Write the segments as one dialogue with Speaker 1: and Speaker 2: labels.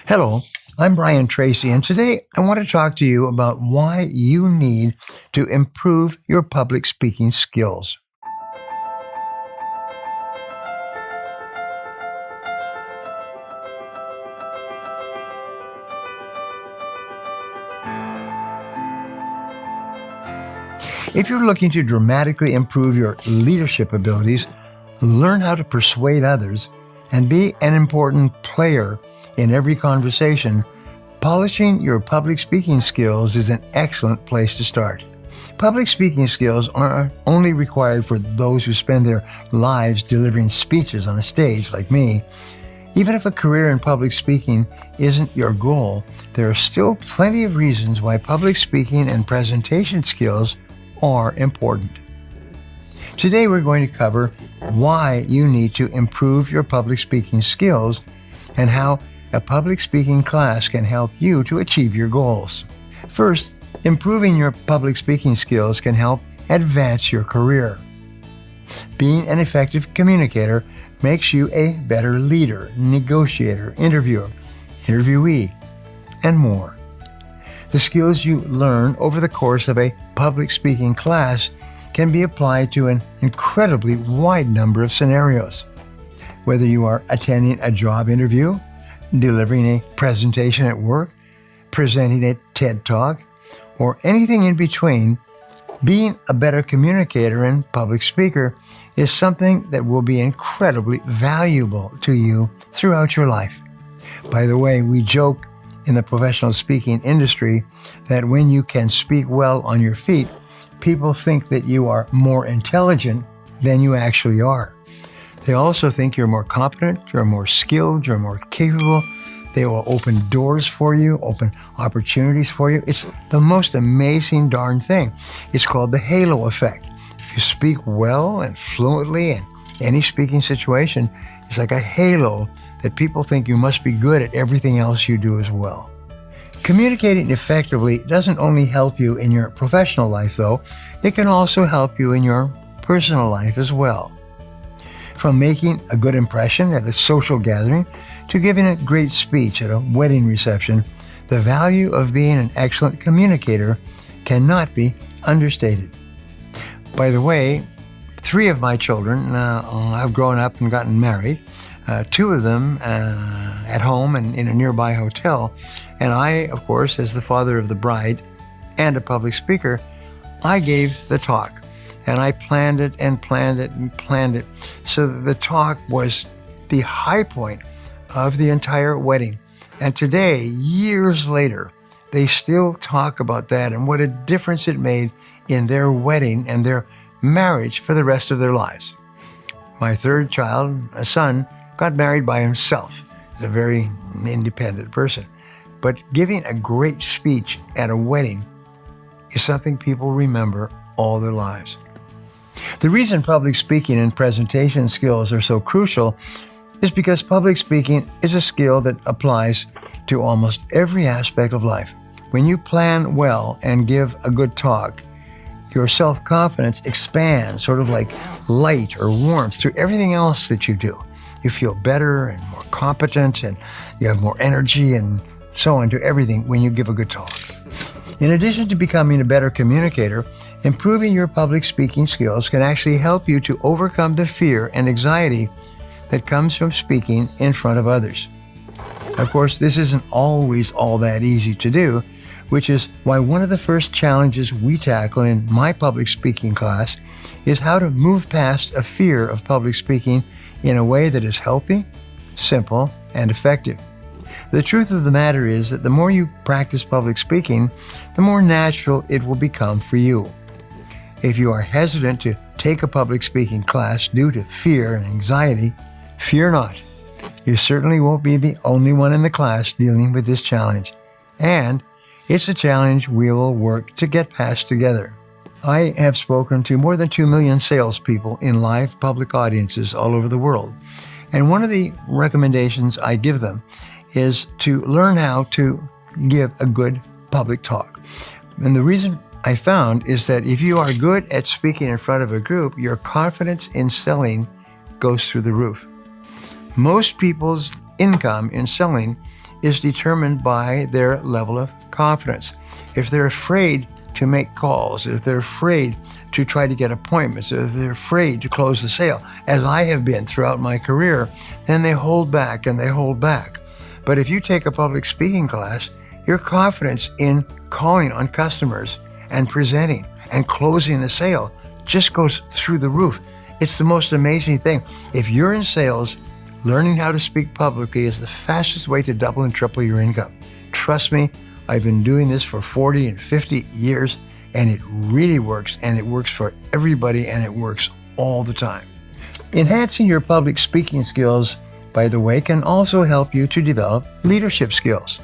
Speaker 1: Hello, I'm Brian Tracy, and today I want to talk to you about why you need to improve your public speaking skills. If you're looking to dramatically improve your leadership abilities, learn how to persuade others, and be an important player in every conversation, polishing your public speaking skills is an excellent place to start. Public speaking skills aren't only required for those who spend their lives delivering speeches on a stage like me. Even if a career in public speaking isn't your goal, there are still plenty of reasons why public speaking and presentation skills are important. Today we're going to cover why you need to improve your public speaking skills and how a public speaking class can help you to achieve your goals. First, improving your public speaking skills can help advance your career. Being an effective communicator makes you a better leader, negotiator, interviewer, interviewee, and more. The skills you learn over the course of a public speaking class can be applied to an incredibly wide number of scenarios. Whether you are attending a job interview, delivering a presentation at work, presenting a TED Talk, or anything in between, being a better communicator and public speaker is something that will be incredibly valuable to you throughout your life. By the way, we joke in the professional speaking industry that when you can speak well on your feet, people think that you are more intelligent than you actually are. They also think you're more competent, you're more skilled, you're more capable. They will open doors for you, open opportunities for you. It's the most amazing darn thing. It's called the halo effect. If you speak well and fluently in any speaking situation, it's like a halo that people think you must be good at everything else you do as well. Communicating effectively doesn't only help you in your professional life, though. It can also help you in your personal life as well. From making a good impression at a social gathering to giving a great speech at a wedding reception, the value of being an excellent communicator cannot be understated. By the way, 3 of my children have grown up and gotten married. 2 of them at home and in a nearby hotel. And I, of course, as the father of the bride and a public speaker, I gave the talk. And I planned it and planned it and planned it so that the talk was the high point of the entire wedding. And today, years later, they still talk about that and what a difference it made in their wedding and their marriage for the rest of their lives. My 3rd child, a son, got married by himself. He's a very independent person. But giving a great speech at a wedding is something people remember all their lives. The reason public speaking and presentation skills are so crucial is because public speaking is a skill that applies to almost every aspect of life. When you plan well and give a good talk, your self-confidence expands, sort of like light or warmth through everything else that you do. You feel better and more competent, and you have more energy and so on to everything when you give a good talk. In addition to becoming a better communicator, improving your public speaking skills can actually help you to overcome the fear and anxiety that comes from speaking in front of others. Of course, this isn't always all that easy to do, which is why one of the first challenges we tackle in my public speaking class is how to move past a fear of public speaking in a way that is healthy, simple, and effective. The truth of the matter is that the more you practice public speaking, the more natural it will become for you. If you are hesitant to take a public speaking class due to fear and anxiety, fear not. You certainly won't be the only one in the class dealing with this challenge. And it's a challenge we will work to get past together. I have spoken to more than 2 million salespeople in live public audiences all over the world. And one of the recommendations I give them is to learn how to give a good public talk. And the reason I found is that if you are good at speaking in front of a group, your confidence in selling goes through the roof. Most people's income in selling is determined by their level of confidence. If they're afraid to make calls, if they're afraid to try to get appointments, if they're afraid to close the sale, as I have been throughout my career, then they hold back and they hold back. But if you take a public speaking class, your confidence in calling on customers and presenting and closing the sale just goes through the roof. It's the most amazing thing. If you're in sales, learning how to speak publicly is the fastest way to double and triple your income. Trust me, I've been doing this for 40 and 50 years, and it really works, and it works for everybody, and it works all the time. Enhancing your public speaking skills, by the way, can also help you to develop leadership skills.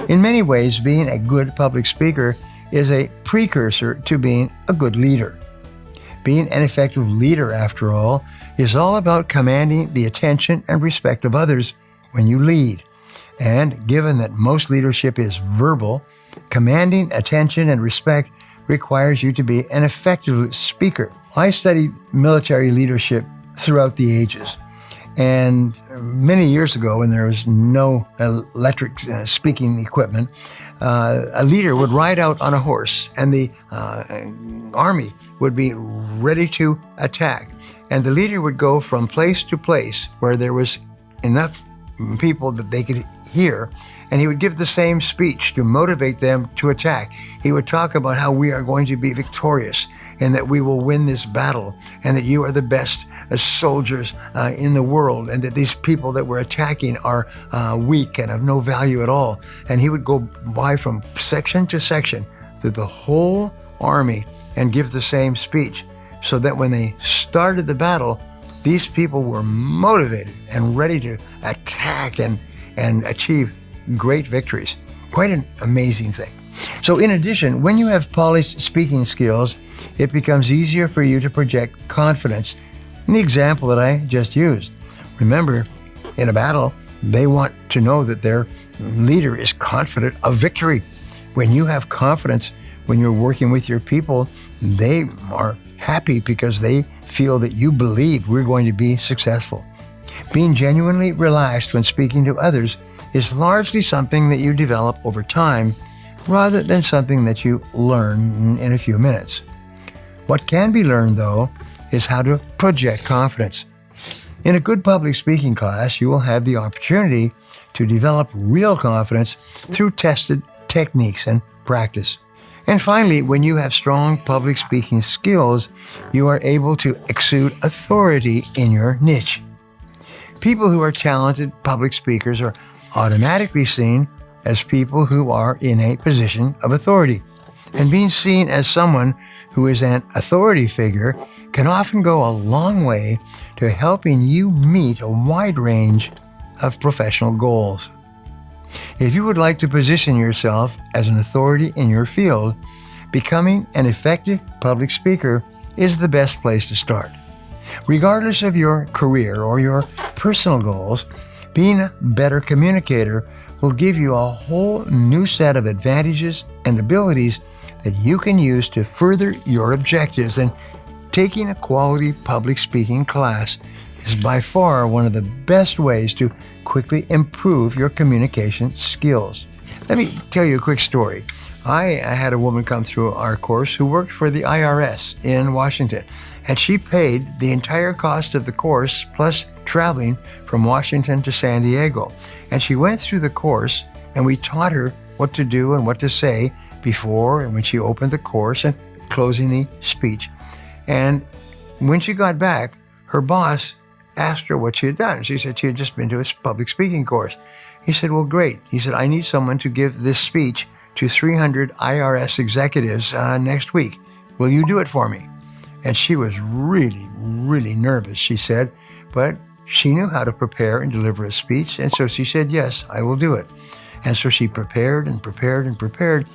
Speaker 1: In many ways, being a good public speaker is a precursor to being a good leader. Being an effective leader, after all, is all about commanding the attention and respect of others when you lead. And given that most leadership is verbal, commanding attention and respect requires you to be an effective speaker. I studied military leadership throughout the ages. And many years ago, when there was no electric speaking equipment, a leader would ride out on a horse, and the army would be ready to attack. And the leader would go from place to place where there was enough people that they could hear, and he would give the same speech to motivate them to attack. He would talk about how we are going to be victorious and that we will win this battle and that you are the best soldiers in the world and that these people that we're attacking are weak and of no value at all. And he would go by from section to section through the whole army and give the same speech so that when they started the battle, these people were motivated and ready to attack and achieve great victories. Quite an amazing thing. So in addition, when you have polished speaking skills, it becomes easier for you to project confidence in the example that I just used. Remember, in a battle, they want to know that their leader is confident of victory. When you have confidence, when you're working with your people, they are happy because they feel that you believe we're going to be successful. Being genuinely relaxed when speaking to others is largely something that you develop over time rather than something that you learn in a few minutes. What can be learned, though, is how to project confidence. In a good public speaking class, you will have the opportunity to develop real confidence through tested techniques and practice. And finally, when you have strong public speaking skills, you are able to exude authority in your niche. People who are talented public speakers are automatically seen as people who are in a position of authority. And being seen as someone who is an authority figure can often go a long way to helping you meet a wide range of professional goals. If you would like to position yourself as an authority in your field, becoming an effective public speaker is the best place to start. Regardless of your career or your personal goals, being a better communicator will give you a whole new set of advantages and abilities that you can use to further your objectives. And taking a quality public speaking class is by far one of the best ways to quickly improve your communication skills. Let me tell you a quick story. I had a woman come through our course who worked for the IRS in Washington, and she paid the entire cost of the course plus traveling from Washington to San Diego. And she went through the course, and we taught her what to do and what to say before and when she opened the course and closing the speech. And when she got back, her boss asked her what she had done. She said she had just been to a public speaking course. He said, well, great. He said, I need someone to give this speech to 300 IRS executives next week. Will you do it for me? And she was really, really nervous, she said, but she knew how to prepare and deliver a speech. And so she said, yes, I will do it. And so she prepared and prepared and prepared.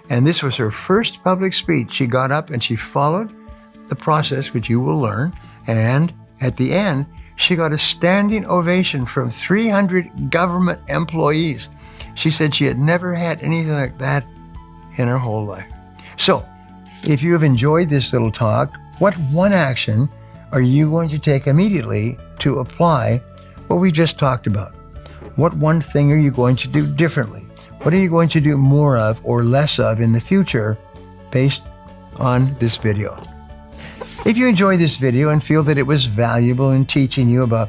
Speaker 1: And this was her first public speech. She got up and she followed the process, which you will learn. And at the end, she got a standing ovation from 300 government employees. She said she had never had anything like that in her whole life. So, if you have enjoyed this little talk, what one action are you going to take immediately to apply what we just talked about? What one thing are you going to do differently? What are you going to do more of or less of in the future based on this video? If you enjoyed this video and feel that it was valuable in teaching you about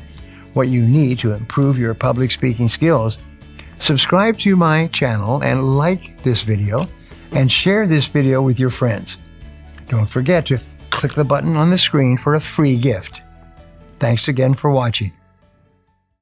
Speaker 1: what you need to improve your public speaking skills, subscribe to my channel and like this video and share this video with your friends. Don't forget to click the button on the screen for a free gift. Thanks again for watching.